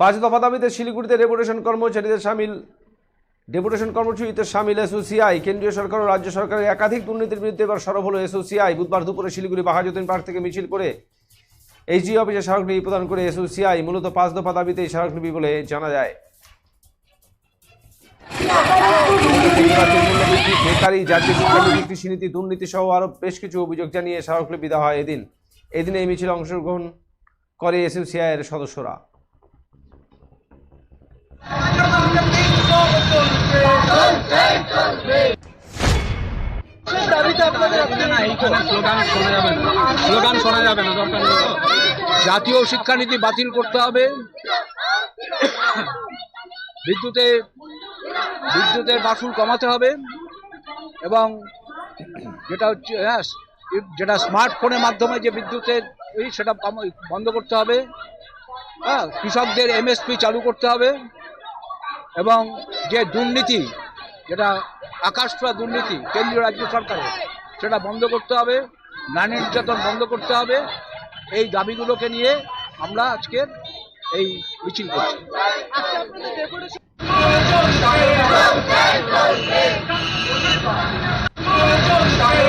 পাঁচ দফা দাবিতে শিলিগুড়িতে ডেপুটেশন কর্মসূচিতে সামিল এসওসিআই। কেন্দ্রীয় সরকার ও রাজ্য সরকারের একাধিক দুর্নীতির বিরুদ্ধে এবার সরব হলো এসওসিআই। বুধবার দুপুরে শিলিগুড়ি বাঘাযতীন পার্ক থেকে মিছিল করে এইচডি অফিসে স্মারকলিপি প্রদান করে এসওসিআই। মূলত পাঁচ দফা দাবিতে এই স্মারকলিপি বলে জানা যায়। বেকারি, জাতীয় শিক্ষানীতি, কৃষিনীতি, দুর্নীতি সহ আরো বেশ কিছু অভিযোগ জানিয়ে স্মারকলিপি দেওয়া হয় এদিন এই মিছিলে অংশগ্রহণ করে এসওসিআই এর সদস্যরা। স্লোগান শোনা যাবে না, দরকার নেই। জাতীয় শিক্ষানীতি বাতিল করতে হবে, বিদ্যুতের বাসুল কমাতে হবে এবং যেটা স্মার্টফোনের মাধ্যমে যে বিদ্যুতের সেটা বন্ধ করতে হবে। কৃষকদের এমএসপি চালু করতে হবে এবং যে দুর্নীতি, যেটা আকাশ ছোঁয়া দুর্নীতি কেন্দ্রীয় রাজ্য সরকারের, সেটা বন্ধ করতে হবে। নারী নির্যাতন বন্ধ করতে হবে। এই দাবিগুলোকে নিয়ে আমরা আজকের এই মিছিল করছি।